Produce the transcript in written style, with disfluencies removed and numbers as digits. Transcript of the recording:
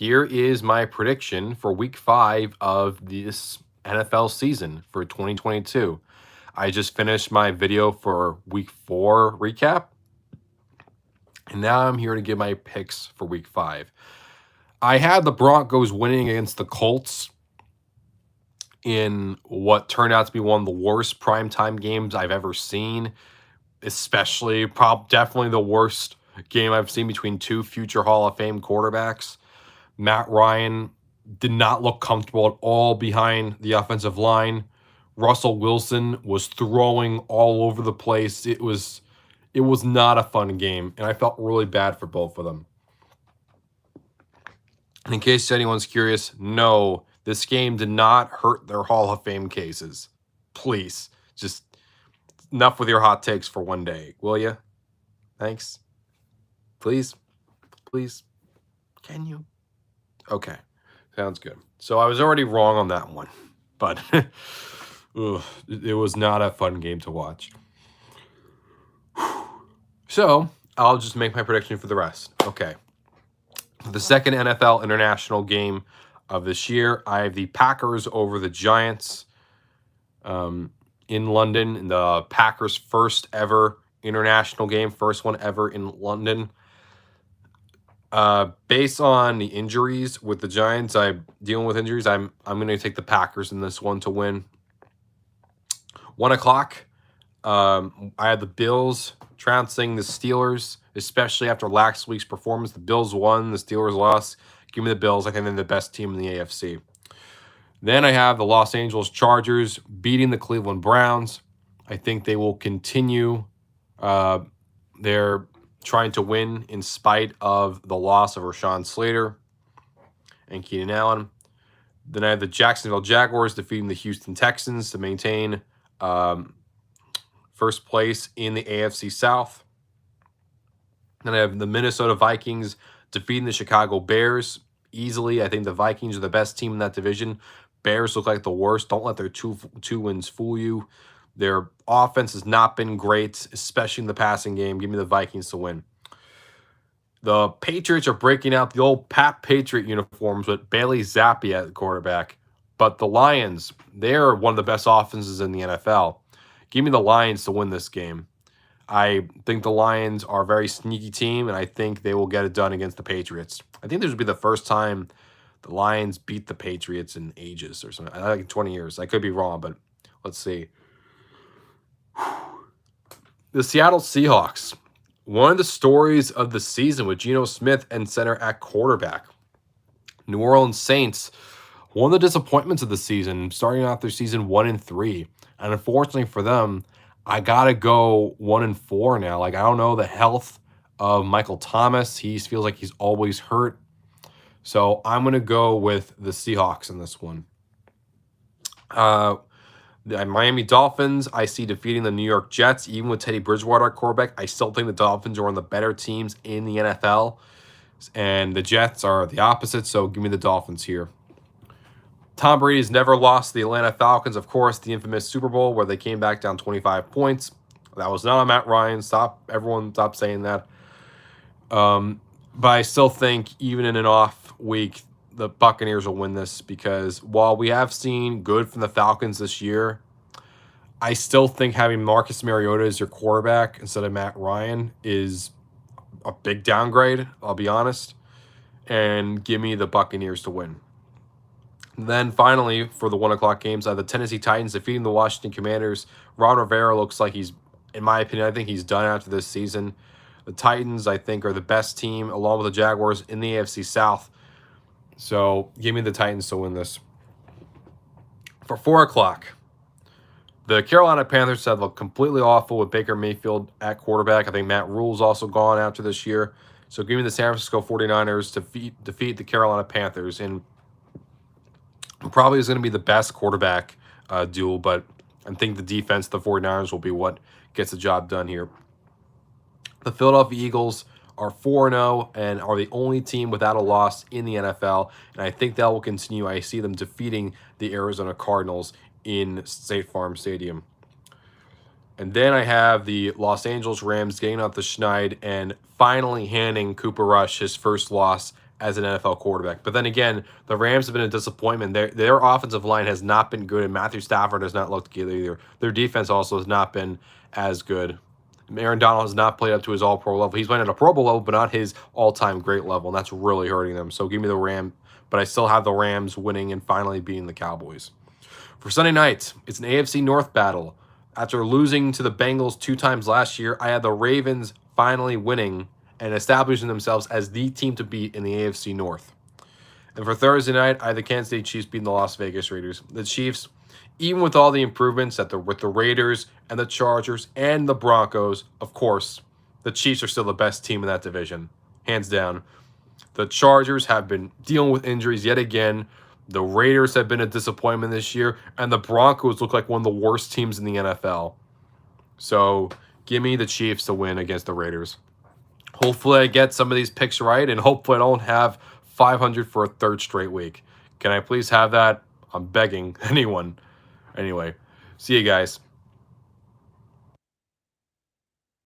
here is my prediction for week 5 of this NFL season for 2022. I just finished my video for week 4 recap, and now I'm here to give my picks for week 5. I had the Broncos winning against the Colts in what turned out to be one of the worst primetime games I've ever seen, especially definitely the worst game I've seen between two future Hall of Fame quarterbacks. Matt Ryan did not look comfortable at all behind the offensive line. Russell Wilson was throwing all over the place. It was not a fun game, and I felt really bad for both of them. And in case anyone's curious, no, this game did not hurt their Hall of Fame cases. Please, just enough with your hot takes for one day, will you? Thanks. Please. Can you? Okay, sounds good. So I was already wrong on that one, but it was not a fun game to watch. So I'll just make my prediction for the rest. Okay. For the second NFL international game of this year, I have the Packers over the Giants in London, in the Packers' first ever international game, first one ever in London. Based on the injuries with the Giants, I'm dealing with injuries. I'm going to take the Packers in this one to win. 1 o'clock. I had the Bills trouncing the Steelers, especially after last week's performance. The Bills won, the Steelers lost. Give me the Bills. I think they're the best team in the AFC. Then I have the Los Angeles Chargers beating the Cleveland Browns. I think they will continue their trying to win in spite of the loss of Rashawn Slater and Keenan Allen. Then I have the Jacksonville Jaguars defeating the Houston Texans to maintain first place in the AFC South. Then I have the Minnesota Vikings defeating the Chicago Bears easily. I think the Vikings are the best team in that division. Bears look like the worst. Don't let their two wins fool you. Their offense has not been great, especially in the passing game. Give me the Vikings to win. The Patriots are breaking out the old Pat Patriot uniforms with Bailey Zappi at the quarterback. But the Lions, they're one of the best offenses in the NFL. Give me the Lions to win this game. I think the Lions are a very sneaky team, and I think they will get it done against the Patriots. I think this would be the first time the Lions beat the Patriots in ages or something. I think 20 years. I could be wrong, but let's see. The Seattle Seahawks. One of the stories of the season with Geno Smith and center at quarterback. New Orleans Saints. One of the disappointments of the season, starting off their season 1-3. And unfortunately for them, I got to go 1-4 now. Like, I don't know the health of Michael Thomas. He feels like he's always hurt. So I'm going to go with the Seahawks in this one. The Miami Dolphins, I see defeating the New York Jets. Even with Teddy Bridgewater at quarterback, I still think the Dolphins are one of the better teams in the NFL. And the Jets are the opposite, so give me the Dolphins here. Tom Brady has never lost the Atlanta Falcons, of course, the infamous Super Bowl where they came back down 25 points. That was not on Matt Ryan. Everyone stop saying that. But I still think even in an off week, the Buccaneers will win this because while we have seen good from the Falcons this year, I still think having Marcus Mariota as your quarterback instead of Matt Ryan is a big downgrade, I'll be honest. And give me the Buccaneers to win. Then finally, for the 1 o'clock games, I have the Tennessee Titans defeating the Washington Commanders. Ron Rivera looks like he's, in my opinion, I think he's done after this season. The Titans, I think, are the best team, along with the Jaguars, in the AFC South. So give me the Titans to win this. For 4 o'clock, the Carolina Panthers have looked completely awful with Baker Mayfield at quarterback. I think Matt Rule's also gone after this year. So give me the San Francisco 49ers to defeat the Carolina Panthers. And probably is going to be the best quarterback duel, but I think the defense of the 49ers will be what gets the job done here. The Philadelphia Eagles are 4-0 and are the only team without a loss in the NFL, and I think that will continue. I see them defeating the Arizona Cardinals in State Farm Stadium. And then I have the Los Angeles Rams getting out the schneid and finally handing Cooper Rush his first loss as an NFL quarterback. But then again, the Rams have been a disappointment. Their offensive line has not been good, and Matthew Stafford has not looked good either. Their defense also has not been as good. Aaron Donald has not played up to his all-pro level. He's playing at a Pro Bowl level, but not his all-time great level, and that's really hurting them. So give me the Rams, but I still have the Rams winning and finally beating the Cowboys. For Sunday night, it's an AFC North battle. After losing to the Bengals 2 times last year, I had the Ravens finally winning and establishing themselves as the team to beat in the AFC North. And for Thursday night, I had the Kansas City Chiefs beating the Las Vegas Raiders. The Chiefs, even with all the improvements with the Raiders and the Chargers and the Broncos, of course, the Chiefs are still the best team in that division, hands down. The Chargers have been dealing with injuries yet again. The Raiders have been a disappointment this year, and the Broncos look like one of the worst teams in the NFL. So give me the Chiefs to win against the Raiders. Hopefully I get some of these picks right, and hopefully I don't have 500 for a 3rd straight week. Can I please have that? I'm begging anyone. Anyway, see you guys.